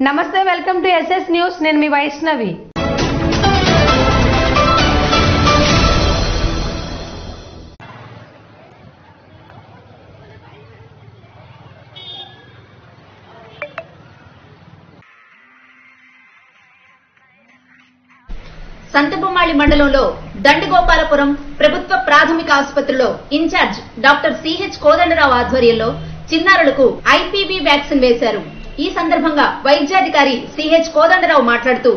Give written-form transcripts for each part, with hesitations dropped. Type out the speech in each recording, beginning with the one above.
నమస్తే, welcome to SS news. నేను మీ వైష్ణవి. సంతబొమ్మాళి మండలంలో దండగోపాలపురం ప్రభుత్వ ప్రాథమిక ఆసుపత్రిలో ఇన్ఛార్జ్ డాక్టర్ సిహెచ్ కోదండరావు ఆధ్వర్యంలో చిన్నారులకు ఐపీవీ వ్యాక్సిన్ వేశారు. ఈ సందర్భంగా వైద్యాధికారి సిహెచ్ కోదండరావు మాట్లాడుతూ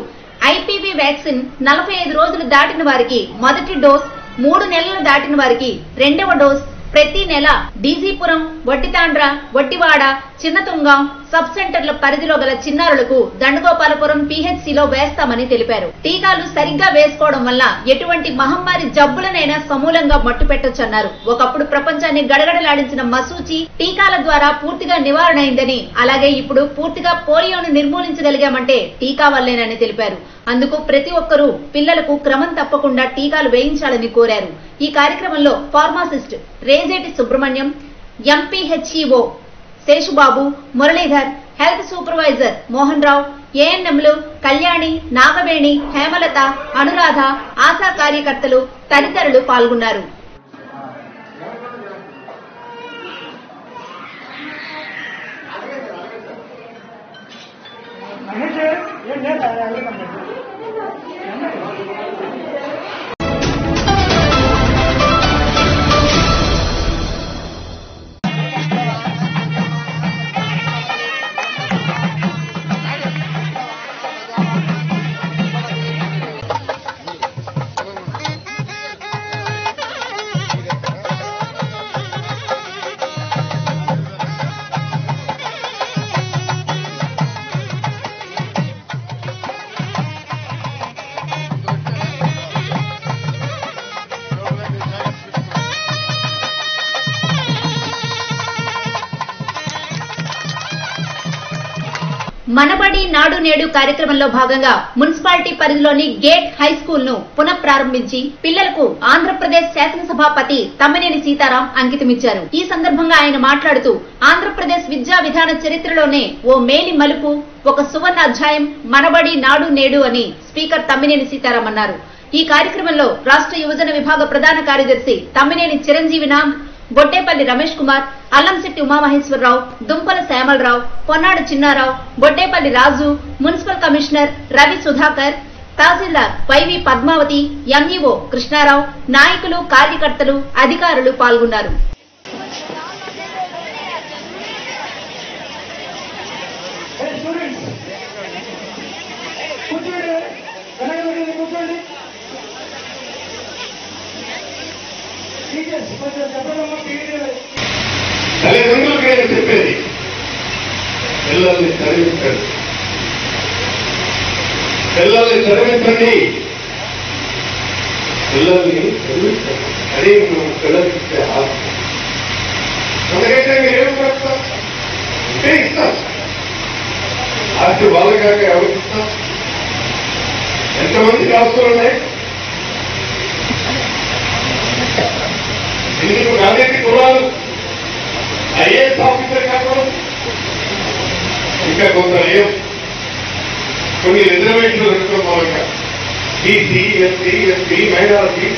ఐపీవీ వ్యాక్సిన్ 45 రోజులు దాటిన వారికి మొదటి డోస్, 3 నెలలు దాటిన వారికి రెండవ డోస్ ప్రతి నెల డీజీపురం, వట్టితాండ్ర, వట్టివాడ, చిన్నతుంగం సబ్ సెంటర్ల పరిధిలో గల చిన్నారులకు దండగోపాలపురం పీహెచ్సీలో వేస్తామని తెలిపారు. టీకాలు సరిగ్గా వేసుకోవడం వల్ల ఎటువంటి మహమ్మారి జబ్బులనైనా సమూలంగా మట్టుపెట్టొచ్చన్నారు. ఒకప్పుడు ప్రపంచాన్ని గడగడలాడించిన మసూచి టీకాల ద్వారా పూర్తిగా నివారణ అయిందని, అలాగే ఇప్పుడు పూర్తిగా పోలియోను నిర్మూలించగలిగామంటే టీకా వల్లేనని తెలిపారు. అందుకు ప్రతి ఒక్కరూ పిల్లలకు క్రమం తప్పకుండా టీకాలు వేయించాలని కోరారు. ఈ కార్యక్రమంలో pharmacist Rejeti Subrahmanyam, MPHEO Seshubabu, Muralidhar, health supervisor Mohan Rao, ఏఎన్ఎంలు కళ్యాణి, నాగవేణి, హేమలత, అనురాధ, ఆశా కార్యకర్తలు తదితరులు పాల్గొన్నారు. మనబడి నాడు నేడు కార్యక్రమంలో భాగంగా మున్సిపాలిటీ పరిధిలోని గేట్ హై స్కూల్ ను పునః ప్రారంభించి పిల్లలకు ఆంధ్రప్రదేశ్ శాసనసభాపతి తమ్మినేని సీతారాం అంకితమిచ్చారు. ఈ సందర్భంగా ఆయన మాట్లాడుతూ ఆంధ్రప్రదేశ్ విద్యా విధాన చరిత్రలోనే ఓ మేలి మలుపు, ఒక సువర్ణ అధ్యాయం మనబడి నాడు నేడు అని స్పీకర్ తమ్మినేని సీతారాం అన్నారు. ఈ కార్యక్రమంలో రాష్ట్ర యువజన విభాగ ప్రధాన కార్యదర్శి తమ్మినేని చిరంజీవి నాగ్, బొట్టేపల్లి రమేష్ కుమార్, అల్లంశెట్టి ఉమామహేశ్వరరావు, దుంపల శ్యామలరావు, పొన్నాడు చిన్నారావు, బొట్టేపల్లి రాజు, మున్సిపల్ కమిషనర్ రవి సుధాకర్, తహసీల్దార్ వైవి పద్మావతి, ఎంఈఓ కృష్ణారావు, నాయకులు, కార్యకర్తలు, అధికారులు పాల్గొన్నారు. తల్లిదండ్రులకు నేను చెప్పేది, పిల్లల్ని చదివించండి, పిల్లల్ని చదివించండి, పిల్లల్ని చదివించండి. అది నువ్వు పిల్లలకి ఇచ్చే ఆస్తి. అందుకైతే మీరు ఏం చేస్తాం? ఇంటే ఇస్తాం. ఆస్తి వాళ్ళకాక ఎవరికి ఇస్తాం? ఎంతమందికి ఆస్తులు ఉన్నాయి? ఇందుకు గాంధీ కులాలు ఐఏఎస్ ఆఫీసర్ కాకుండా ఇంకా కొంత లేవు. కొన్ని రిజర్వేషన్లు పెట్టుకోవడం మూలంగా బీసీ, ఎస్సీ, ఎస్టీ, మైనారిటీ,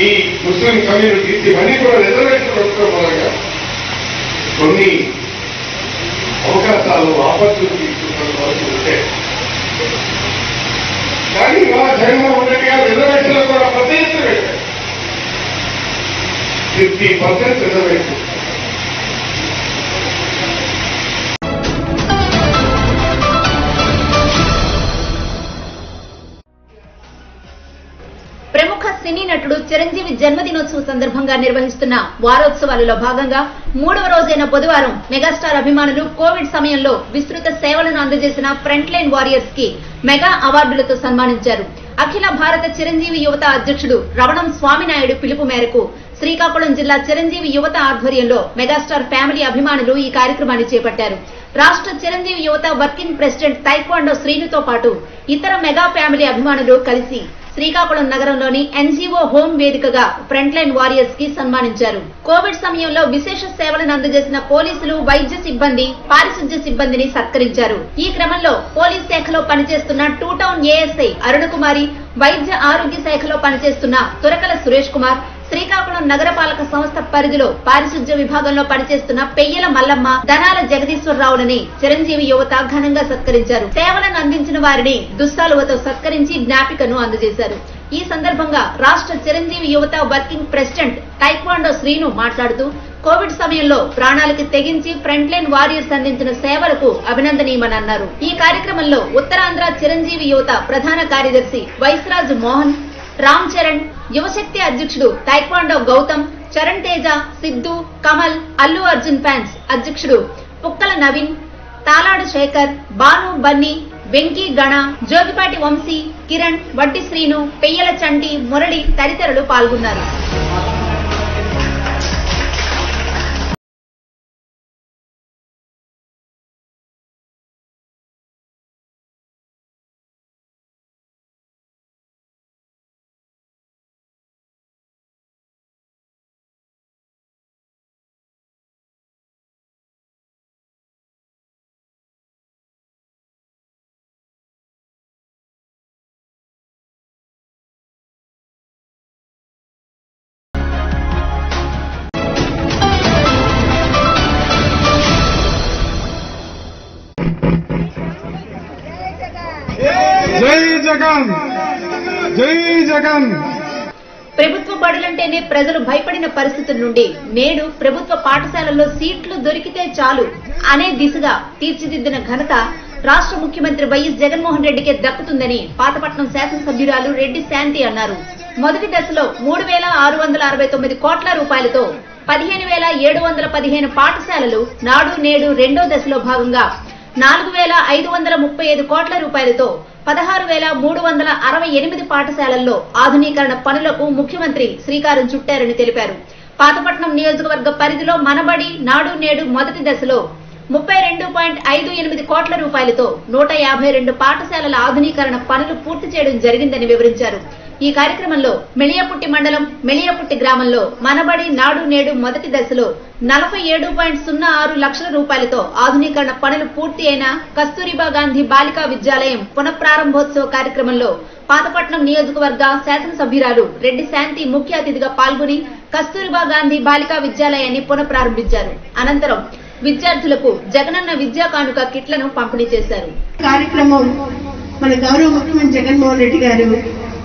ఈ ముస్లిం కమ్యూనిటీస్ ఇవన్నీ కూడా రిజర్వేషన్లు పెట్టుకోవడం మూలంగా కొన్ని అవకాశాలు, ఆపర్చునిటీస్ ఉంటే, కానీ మా జగన్మోహన్ రెడ్డి గారు రిజర్వేషన్లు కూడా పెద్ద ఎత్తున పెట్టారు. 50% రిజర్వేషన్. ప్రముఖ సినీ నటుడు చిరంజీవి జన్మదినోత్సవ సందర్భంగా నిర్వహిస్తున్న వారోత్సవాలలో భాగంగా 3వ రోజైన బుధవారం మెగాస్టార్ అభిమానులు కోవిడ్ సమయంలో విస్తృత సేవలను అందజేసిన ఫ్రంట్ లైన్ వారియర్స్ కి మెగా అవార్డులతో సన్మానించారు. అఖిల భారత చిరంజీవి యువత అధ్యక్షుడు రవణం స్వామినాయుడు పిలుపు మేరకు శ్రీకాకుళం జిల్లా చిరంజీవి యువత ఆధ్వర్యంలో మెగాస్టార్ ఫ్యామిలీ అభిమానులు ఈ కార్యక్రమాన్ని చేపట్టారు. రాష్ట్ర చిరంజీవి యువత వర్కింగ్ ప్రెసిడెంట్ తైక్వాండో శ్రీనుతో పాటు ఇతర మెగా ఫ్యామిలీ అభిమానులు కలిసి శ్రీకాకుళం నగరంలోని ఎన్జీఓ హోం వేదికగా ఫ్రంట్ లైన్ వారియర్స్ కి సన్మానించారు. కోవిడ్ సమయంలో విశేష సేవలను అందజేసిన పోలీసులు, వైద్య సిబ్బంది, పారిశుద్ధ్య సిబ్బందిని సత్కరించారు. ఈ క్రమంలో పోలీస్ శాఖలో పనిచేస్తున్న 2 టౌన్ ఏఎస్ఐ అరుణకుమారి, వైద్య ఆరోగ్య శాఖలో పనిచేస్తున్న తురకల సురేష్ కుమార్, శ్రీకాకుళం నగరపాలక సంస్థ పరిధిలో పారిశుద్ధ్య విభాగంలో పనిచేస్తున్న పెయ్యల మల్లమ్మ, ధనాల జగదీశ్వరరావులని చిరంజీవి యువత ఘనంగా సత్కరించారు. సేవలను అందించిన వారిని దుస్సాలువతో సత్కరించి జ్ఞాపికను అందజేశారు. ఈ సందర్భంగా రాష్ట్ర చిరంజీవి యువత వర్కింగ్ ప్రెసిడెంట్ టైక్వాండో శ్రీను మాట్లాడుతూ కోవిడ్ సమయంలో ప్రాణాలకి తెగించి ఫ్రంట్ లైన్ వారియర్స్ అందించిన సేవలకు అభినందనీయమని అన్నారు. ఈ కార్యక్రమంలో ఉత్తరాంధ్ర చిరంజీవి యువత ప్రధాన కార్యదర్శి వైస్రాజు మోహన్, రామ్ చరణ్, యువశక్తి అధ్యక్షుడు టైక్వాండో గౌతమ్, చరణ్ తేజ, సిద్ధు, కమల్, అల్లు అర్జున్ ఫ్యాన్స్ అధ్యక్షుడు పుక్కల నవీన్, తాలాడు శేఖర్, బాను బన్నీ, వెంకీ గణ, జోగిపాటి వంశీ, కిరణ్, వడ్డి శ్రీను, పెయ్యల చంటి, మురళి తదితరులు పాల్గొన్నారు. జై జగన్, జై జగన్. ప్రభుత్వ బడులంటేనే ప్రజలు భయపడిన పరిస్థితుల నుండి నేడు ప్రభుత్వ పాఠశాలల్లో సీట్లు దొరికితే చాలు అనే దిశగా తీర్చిదిద్దిన ఘనత రాష్ట్ర ముఖ్యమంత్రి వైఎస్ జగన్మోహన్ రెడ్డికే దక్కుతుందని పాతపట్నం శాసనసభ్యురాలు రెడ్డి శాంతి అన్నారు. మొదటి దశలో 3,669 కోట్ల రూపాయలతో 15,715 పాఠశాలలు, నాడు నేడు రెండో దశలో భాగంగా 4,535 కోట్ల రూపాయలతో 16,368 పాఠశాలల్లో ఆధునీకరణ పనులకు ముఖ్యమంత్రి శ్రీకారం చుట్టారని తెలిపారు. పాతపట్నం నియోజకవర్గ పరిధిలో మనబడి, నాడు నేడు మొదటి దశలో 32.58 కోట్ల రూపాయలతో 152 పాఠశాలల ఆధునీకరణ పనులు పూర్తి చేయడం జరిగిందని వివరించారు. ఈ కార్యక్రమంలో మెళియాపుట్టి మండలం మెళియాపుట్టి గ్రామంలో మనబడి, నాడు నేడు మొదటి దశలో 47.06 లక్షల రూపాయలతో ఆధునీకరణ పనులు పూర్తి అయిన కస్తూరిబా గాంధీ బాలికా విద్యాలయం పునఃప్రారంభోత్సవ కార్యక్రమంలో పాతపట్నం నియోజకవర్గ శాసనసభ్యురాలు రెడ్డి శాంతి ముఖ్య అతిథిగా పాల్గొని కస్తూరిబా గాంధీ బాలికా విద్యాలయాన్ని పునఃప్రారంభించారు. అనంతరం విద్యార్థులకు జగనన్న విద్యా కానుక కిట్లను పంపిణీ చేశారు. కార్యక్రమం మన గౌరవ ముఖ్యమంత్రి జగన్మోహన్ రెడ్డి గారు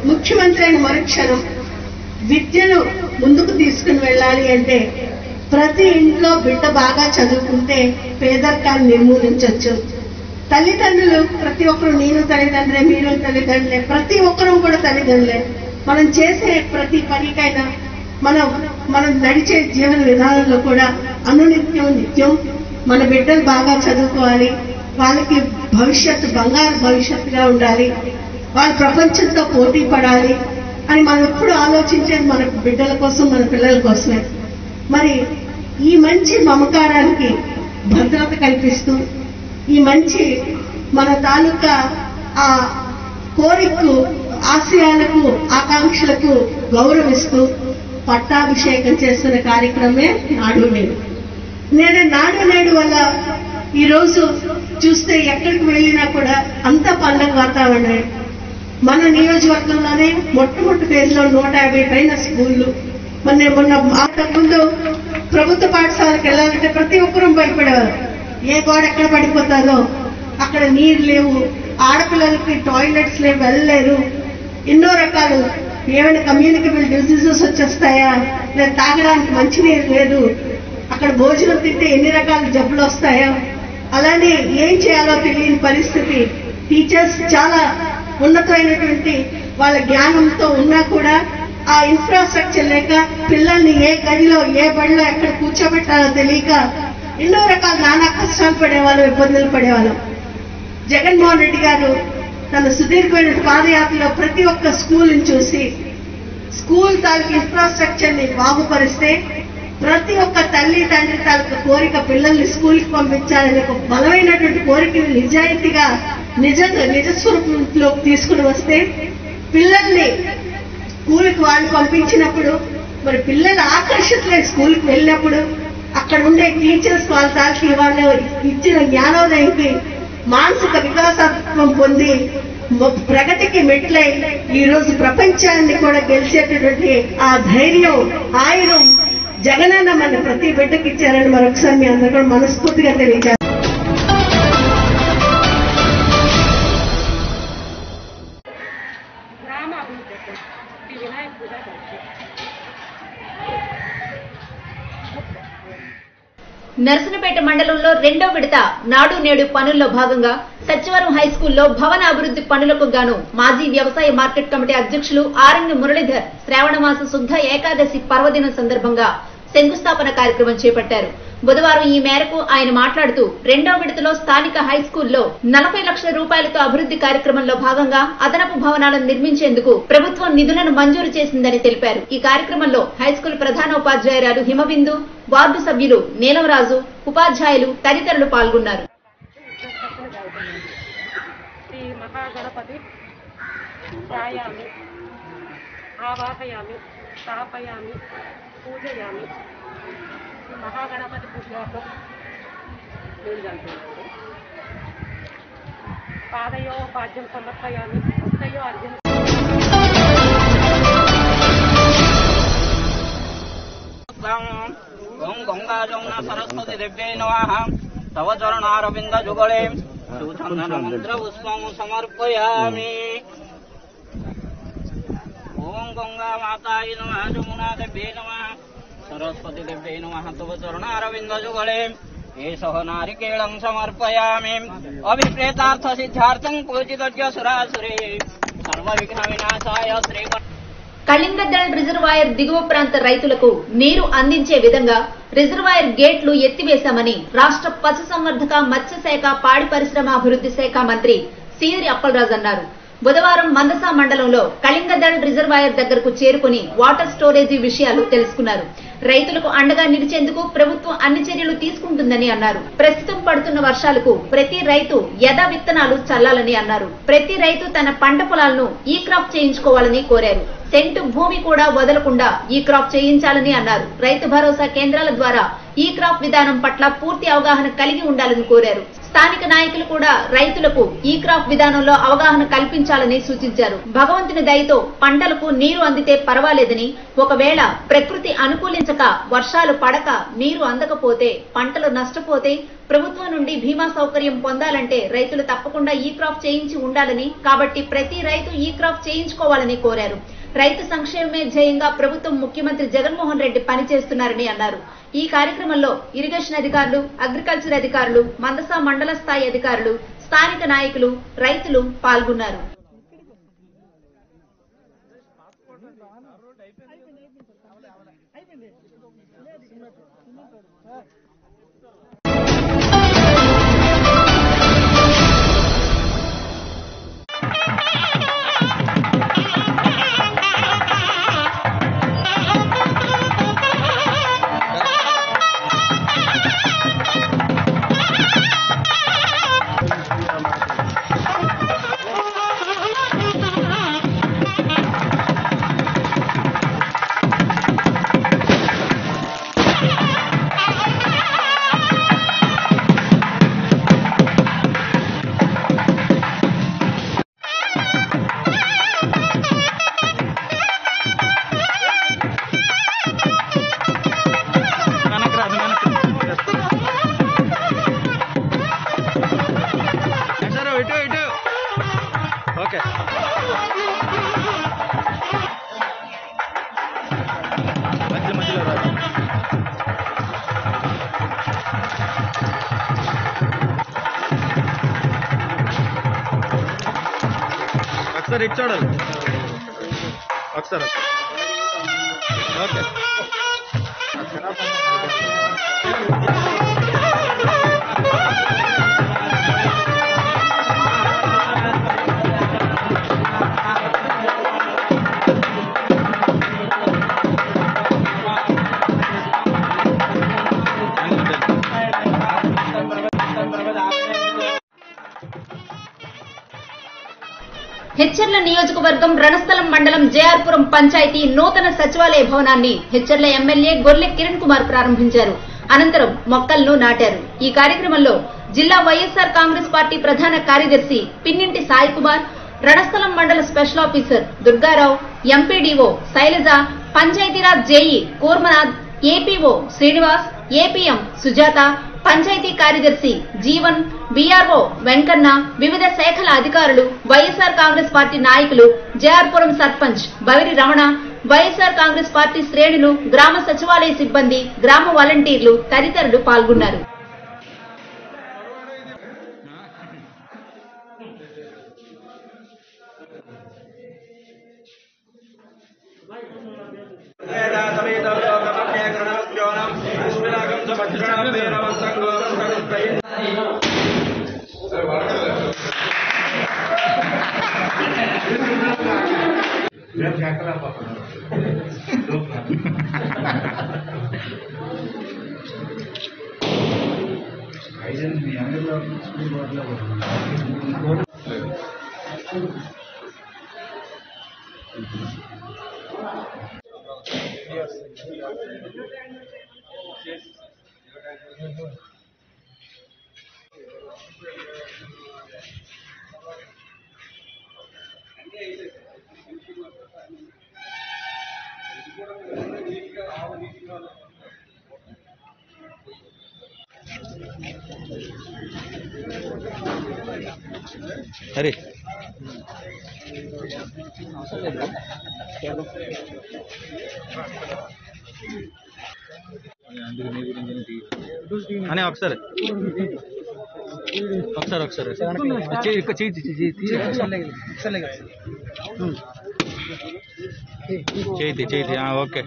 ముఖ్యమంత్రి అయిన మరుక్షణం విద్యను ముందుకు తీసుకుని వెళ్ళాలి అంటే ప్రతి ఇంట్లో బిడ్డ బాగా చదువుకుంటే పేదరికాన్ని నిర్మూలించవచ్చు. తల్లిదండ్రులు ప్రతి ఒక్కరు, నేను తల్లిదండ్రులే, మీరు తల్లిదండ్రులే, ప్రతి ఒక్కరూ కూడా తల్లిదండ్రులే. మనం చేసే ప్రతి పనికైనా మనం నడిచే జీవన విధానంలో కూడా నిత్యం మన బిడ్డలు బాగా చదువుకోవాలి, వాళ్ళకి భవిష్యత్తు బంగారు భవిష్యత్తుగా ఉండాలి, వాళ్ళ ప్రపంచంతో పోటీ పడాలి అని మనం ఎప్పుడు ఆలోచించేది మన బిడ్డల కోసం, మన పిల్లల కోసమే. మరి ఈ మంచి మమకారానికి భద్రత కల్పిస్తూ, ఈ మంచి మన తాలూకా ఆ కోరికకు, ఆశయాలకు, ఆకాంక్షలకు గౌరవిస్తూ పట్టాభిషేకం చేస్తున్న కార్యక్రమే నాడు నేడు. నాడు నేడు వల్ల ఈరోజు చూస్తే ఎక్కడికి వెళ్ళినా కూడా అంత పండుగ వాతావరణమే. మన నియోజకవర్గంలోనే మొట్టమొదటి ఫేజ్లో 150 పైన స్కూళ్లు. మొన్న ముందు ప్రభుత్వ పాఠశాలకు వెళ్ళాలంటే ప్రతి ఒక్కరూ భయపడేవారు. ఏ గోడ ఎక్కడ పడిపోతారో, అక్కడ నీరు లేవు, ఆడపిల్లలకి టాయిలెట్స్ లేవు, వెళ్ళలేరు, ఎన్నో రకాలు ఏమైనా కమ్యూనికబుల్ డిసీజెస్ వచ్చేస్తాయా, లేదా తాగడానికి మంచినీరు లేదు, అక్కడ భోజనం తింటే ఎన్ని రకాల జబ్బులు వస్తాయా, అలానే ఏం చేయాలో తెలియని పరిస్థితి. టీచర్స్ చాలా ఉన్నతమైనటువంటి వాళ్ళ జ్ఞానంతో ఉన్నా కూడా ఆ ఇన్ఫ్రాస్ట్రక్చర్ లేక పిల్లల్ని ఏ గదిలో, ఏ బడిలో ఎక్కడ కూర్చోబెట్టాలో తెలియక ఎన్నో రకాల నానా కష్టాలు పడేవాళ్ళం, ఇబ్బందులు పడేవాళ్ళం. జగన్మోహన్ రెడ్డి గారు తన సుదీర్ఘమైన పాదయాత్రలో ప్రతి ఒక్క స్కూల్ని చూసి స్కూల్ తాలూకు ఇన్ఫ్రాస్ట్రక్చర్ ని బాగుపరిస్తే ప్రతి ఒక్క తల్లి తండ్రి తాలూకు కోరిక పిల్లల్ని స్కూల్కి పంపించాలనే ఒక బలమైనటువంటి కోరికని నిజాయితీగా నిజ స్వరూపంలోకి తీసుకుని వస్తే పిల్లల్ని స్కూల్కి వాళ్ళు పంపించినప్పుడు మరి పిల్లలు ఆకర్షితులై స్కూల్కి వెళ్ళినప్పుడు అక్కడ ఉండే టీచర్స్ వాళ్ళ తాకి వాళ్ళు ఇచ్చిన జ్ఞానోదయంకి మానసిక వికాసత్వం పొంది ప్రగతికి మెట్లై ఈ రోజు ప్రపంచాన్ని కూడా గెలిచేటటువంటి ఆ ధైర్యం ఆయుధం జగనన్న మన ప్రతి బిడ్డకి ఇచ్చారని మరొకసారి మీ అందరూ కూడా మనస్ఫూర్తిగా తెలియజేస్తారు. నర్సనపేట మండలంలో రెండో విడత నాడు నేడు పనుల్లో భాగంగా సచివరం హైస్కూల్లో భవన అభివృద్ధి పనులకు గాను మాజీ వ్యవసాయ మార్కెట్ కమిటీ అధ్యక్షులు ఆరంగి మురళీధర్ శ్రావణమాస శుద్ధ ఏకాదశి పర్వదినం సందర్భంగా శంకుస్థాపన కార్యక్రమం చేపట్టారు. బుధవారం ఈ మేరకు ఆయన మాట్లాడుతూ రెండో విడతలో స్థానిక హైస్కూల్లో 40 లక్షల రూపాయలతో అభివృద్ధి కార్యక్రమంలో భాగంగా అదనపు భవనాలను నిర్మించేందుకు ప్రభుత్వం నిధులను మంజూరు చేసిందని తెలిపారు. ఈ కార్యక్రమంలో హైస్కూల్ ప్రధానోపాధ్యాయురాలు హిమబిందు, వార్డు సభ్యులు నీలంరాజు, ఉపాధ్యాయులు తదితరులు పాల్గొన్నారు. మహాగణపతి పూజార్థం నీళ్ళు చల్లుతున్నాను. పాదయో పాద్యం సమర్పయామి, హస్తయో అర్జున. ఓం గంగా జమున సరస్వతి దేవ్యై నమః. తవ చరణారవింద జుగళే సుచందన మంత్ర పుష్పం సమర్పయామి. ఓం గంగా మాతాయ నమః, జమునా దేవ్యై నమః, सरस्वती देव्यै नमः. तव चरणारविन्दजुगले एषः नारिकेलं समर्पयामि. अभिप्रेतार्थ सिद्धार्थं पूजितस्य सुरासुरे सर्वविघ्नविनाशाय श्री. కళింగదళ్ రిజర్వాయర్ దిగువ ప్రాంత రైతులకు నీరు అందించే విధంగా రిజర్వాయర్ గేట్లు ఎత్తివేశామని రాష్ట్ర పశుసంవర్ధక, మత్స్యశాఖ, పాడి పరిశ్రమ అభివృద్ధి శాఖ మంత్రి సీదిరి అప్పలరాజు అన్నారు. బుధవారం మందసా మండలంలో కళింగదళ్ రిజర్వాయర్ దగ్గరకు చేరుకుని వాటర్ స్టోరేజీ విషయాలు తెలుసుకున్నారు. రైతులకు అండగా నిలిచేందుకు ప్రభుత్వం అన్ని చర్యలు తీసుకుంటుందని అన్నారు. ప్రస్తుతం పడుతున్న వర్షాలకు ప్రతి రైతు యథా విత్తనాలు చల్లాలని అన్నారు. ప్రతి రైతు తన పంట పొలాలను ఈ క్రాప్ చేయించుకోవాలని కోరారు. సెంటు భూమి కూడా వదలకుండా ఈ క్రాప్ చేయించాలని అన్నారు. రైతు భరోసా కేంద్రాల ద్వారా ఈ క్రాప్ విధానం పట్ల పూర్తి అవగాహన కలిగి ఉండాలని కోరారు. స్థానిక నాయకులు కూడా రైతులకు ఈ క్రాప్ విధానంలో అవగాహన కల్పించాలని సూచించారు. భగవంతుని దయతో పంటలకు నీరు అందితే పర్వాలేదని, ఒకవేళ ప్రకృతి అనుకూలించక వర్షాలు పడక నీరు అందకపోతే పంటలు నష్టపోతే ప్రభుత్వం నుండి బీమా సౌకర్యం పొందాలంటే రైతులు తప్పకుండా ఈ క్రాప్ చేయించి ఉండాలని, కాబట్టి ప్రతి రైతు ఈ క్రాప్ చేయించుకోవాలని కోరారు. రైతు సంక్షేమమే ధ్యేయంగా ప్రభుత్వం ముఖ్యమంత్రి జగన్మోహన్ రెడ్డి పనిచేస్తున్నారని అన్నారు. ఈ కార్యక్రమంలో ఇరిగేషన్ అధికారులు, అగ్రికల్చర్ అధికారులు, మందసా మండల స్థాయి అధికారులు, స్థానిక నాయకులు, రైతులు పాల్గొన్నారు. ఒకసారి ఇటు చూడాలి, ఒకసారి ఓకే. హెచ్చర్ల నియోజకవర్గం రణస్థలం మండలం జేఆర్పురం పంచాయతీ నూతన సచివాలయ భవనాన్ని హెచ్చర్ల ఎమ్మెల్యే గొర్లె కిరణ్ కుమార్ ప్రారంభించారు. అనంతరం మొక్కలను నాటారు. ఈ కార్యక్రమంలో జిల్లా వైఎస్ఆర్ కాంగ్రెస్ పార్టీ ప్రధాన కార్యదర్శి పిన్నింటి సాయి కుమార్, రణస్థలం మండల special officer Durgarao, MPDO Sailaja, Panchayatiraj JE Kurmanath, APO Srinivas, APM Sujatha, panchayat కార్యదర్శి జీవన్, బీఆర్ఓ వెంకన్న, వివిధ శాఖల అధికారులు, వైఎస్ఆర్ కాంగ్రెస్ పార్టీ నాయకులు, జేఆర్పురం సర్పంచ్ బవిరి రమణ, వైఎస్ఆర్ కాంగ్రెస్ పార్టీ శ్రేణులు, గ్రామ సచివాలయ సిబ్బంది, గ్రామ వాలంటీర్లు తదితరులు పాల్గొన్నారు. अरे అనే ఒకసారి చేయి ఓకే.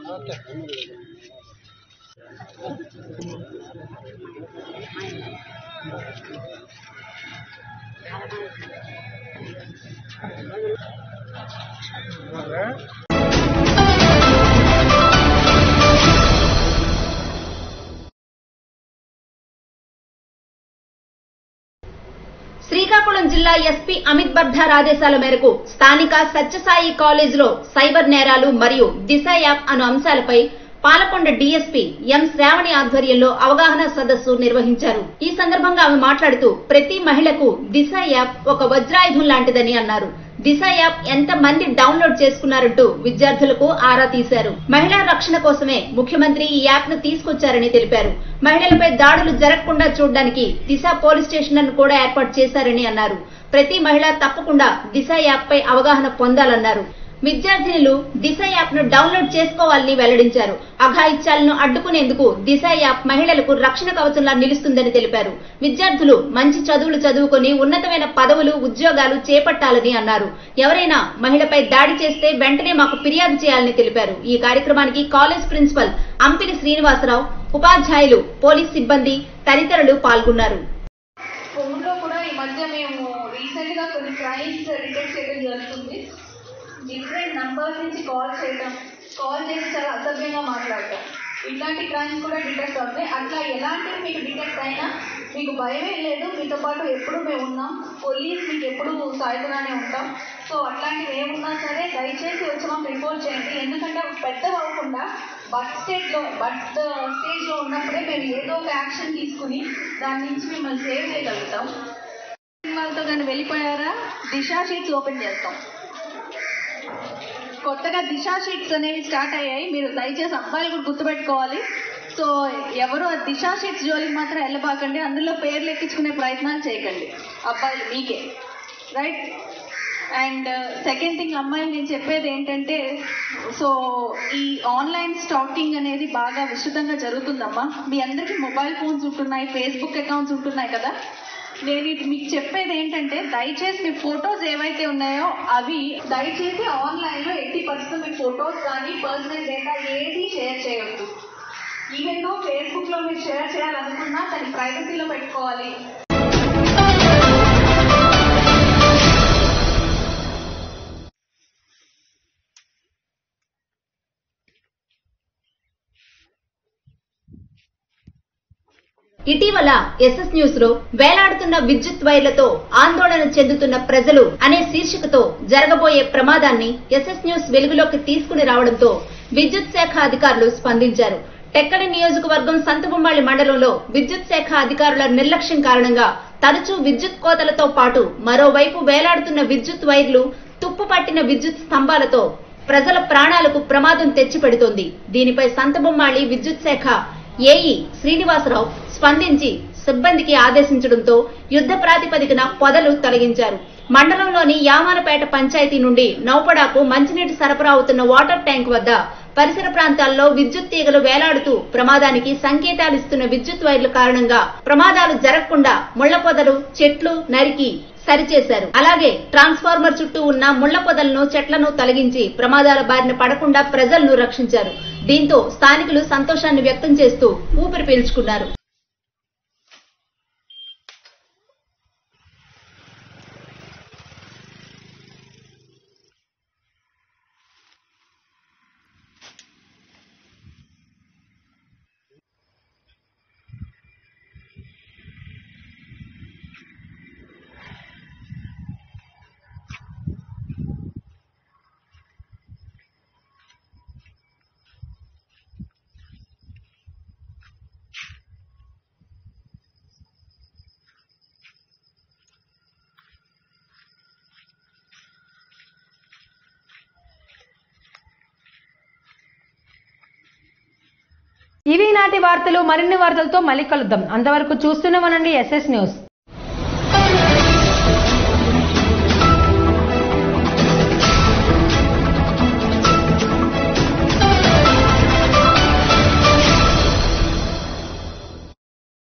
శ్రీకాకుళం జిల్లా ఎస్పీ అమిత్ బర్ధార్ ఆదేశాల మేరకు స్థానిక సత్యసాయి కాలేజీలో సైబర్ నేరాలు మరియు దిశ యాప్ అను అంశాలపై పాలకొండ డీఎస్పీ ఎం శ్రావణి ఆధ్వర్యంలో అవగాహన సదస్సు నిర్వహించారు. ఈ సందర్భంగా ఆమె మాట్లాడుతూ ప్రతి మహిళకు దిశ యాప్ ఒక వజ్రాయుధం లాంటిదని అన్నారు. దిశ యాప్ ఎంత మంది డౌన్లోడ్ చేసుకున్నారంటూ విద్యార్థులకు ఆరా తీశారు. మహిళా రక్షణ కోసమే ముఖ్యమంత్రి ఈ యాప్ ను తీసుకొచ్చారని తెలిపారు. మహిళలపై దాడులు జరగకుండా చూడడానికి దిశ పోలీస్ స్టేషన్లను కూడా ఏర్పాటు చేశారని అన్నారు. ప్రతి మహిళ తప్పకుండా దిశ యాప్ పై అవగాహన పొందాలన్నారు. విద్యార్థినులు దిశ యాప్ ను డౌన్లోడ్ చేసుకోవాలని వెల్లడించారు. అఘాయిత్యాలను అడ్డుకునేందుకు దిశ యాప్ మహిళలకు రక్షణ కవచంలా నిలుస్తుందని తెలిపారు. విద్యార్థులు మంచి చదువులు చదువుకొని ఉన్నతమైన పదవులు, ఉద్యోగాలు చేపట్టాలని అన్నారు. ఎవరైనా మహిళపై దాడి చేస్తే వెంటనే మాకు ఫిర్యాదు చేయాలని తెలిపారు. ఈ కార్యక్రమానికి కాలేజ్ ప్రిన్సిపల్ అంపిలి శ్రీనివాసరావు, ఉపాధ్యాయులు, పోలీస్ సిబ్బంది తదితరులు పాల్గొన్నారు. ఈ మధ్య మేము రీసెంట్ గా కొన్ని క్రైమ్స్ డిటెక్ట్ చేయడం జరుగుతుంది. డిఫరెంట్ నంబర్స్ నుంచి కాల్ చేసి చాలా అసభ్యంగా మాట్లాడటం, ఇట్లాంటి క్రైమ్స్ కూడా డిటెక్ట్ అవుతాయి. అట్లా ఎలాంటివి మీకు డిటెక్ట్ అయినా మీకు భయమే లేదు, మీతో పాటు ఎప్పుడు మేము ఉన్నాం, పోలీస్ మీకు ఎప్పుడు సాయుధంగానే ఉంటాం. సో అట్లాంటివి ఏమున్నా సరే దయచేసి వచ్చి మాకు రిపోర్ట్ చేయండి. ఎందుకంటే పెద్దవి అవ్వకుండా బర్త్ స్టేజ్లో ఉన్నప్పుడే మేము ఏదో ఒక యాక్షన్ తీసుకుని దాని నుంచి మిమ్మల్ని సేవ్ చేయగలుగుతాం. వాళ్ళతో కానీ వెళ్ళిపోయారా, దిశ షీట్స్ ఓపెన్ చేస్తాం. కొత్తగా దిశ షీట్స్ అనేవి స్టార్ట్ అయ్యాయి. మీరు దయచేసి అబ్బాయిలు కూడా గుర్తుపెట్టుకోవాలి. సో ఎవరు దిశ షీట్స్ జోలికి మాత్రం వెళ్ళబాకండి, అందులో పేర్లు ఎక్కించుకునే ప్రయత్నాలు చేయకండి. అబ్బాయిలు మీకే, రైట్? అండ్ సెకండ్ థింగ్, అమ్మాయిలు నేను చెప్పేది ఏంటంటే, సో ఈ ఆన్లైన్ స్టాకింగ్ అనేది బాగా విస్తృతంగా జరుగుతుందమ్మా. మీ అందరికీ మొబైల్ ఫోన్స్ ఉంటున్నాయి, ఫేస్బుక్ అకౌంట్స్ ఉంటున్నాయి కదా. నేను మీకు చెప్పేది ఏంటంటే, దయచేసి మీ ఫొటోస్ ఏవైతే ఉన్నాయో అవి దయచేసి ఆన్లైన్లో 80% మీ ఫొటోస్ కానీ పర్సనల్ డేటా ఏది షేర్ చేయొద్దు. ఈవెన్ దో ఫేస్బుక్లో మీరు షేర్ చేయాలనుకున్నా దాన్ని ప్రైవసీలో పెట్టుకోవాలి. ఇటీవల ఎస్ఎస్ న్యూస్ లో వేలాడుతున్న విద్యుత్ వైర్లతో ఆందోళన చెందుతున్న ప్రజలు అనే శీర్షికతో జరగబోయే ప్రమాదాన్ని ఎస్ఎస్ న్యూస్ వెలుగులోకి తీసుకుని రావడంతో విద్యుత్ శాఖ అధికారులు స్పందించారు. టెక్కలి నియోజకవర్గం సంతబొమ్మాళి మండలంలో విద్యుత్ శాఖ అధికారుల నిర్లక్ష్యం కారణంగా తరచూ విద్యుత్ కోతలతో పాటు మరోవైపు వేలాడుతున్న విద్యుత్ వైర్లు, తుప్పు పట్టిన విద్యుత్ స్తంభాలతో ప్రజల ప్రాణాలకు ప్రమాదం తెచ్చిపెడుతోంది. దీనిపై సంతబొమ్మాళి విద్యుత్ శాఖ ఏఈ శ్రీనివాసరావు స్పందించి సిబ్బందికి ఆదేశించడంతో యుద్ధ ప్రాతిపదికన పొదలు తొలగించారు. మండలంలోని యామానపేట పంచాయతీ నుండి నౌపడాకు మంచినీటి సరఫరా అవుతున్న వాటర్ ట్యాంక్ వద్ద పరిసర ప్రాంతాల్లో విద్యుత్ తీగలు వేలాడుతూ ప్రమాదానికి సంకేతాలిస్తున్న విద్యుత్ వైర్ల కారణంగా ప్రమాదాలు జరగకుండా ముళ్ల పొదలు, చెట్లు నరికి సరిచేశారు. అలాగే ట్రాన్స్ఫార్మర్ చుట్టూ ఉన్న ముళ్ల పొదలను, చెట్లను తొలగించి ప్రమాదాల బారిన పడకుండా ప్రజలను రక్షించారు. దీంతో స్థానికులు సంతోషాన్ని వ్యక్తం చేస్తూ ఊపిరి పీల్చుకున్నారు. ఇవి నాటి వార్తలు. మరిన్ని వార్తలతో మళ్ళీ కలుద్దాం. అంతవరకు చూస్తూనే ఉండండి ఎస్ఎస్ న్యూస్.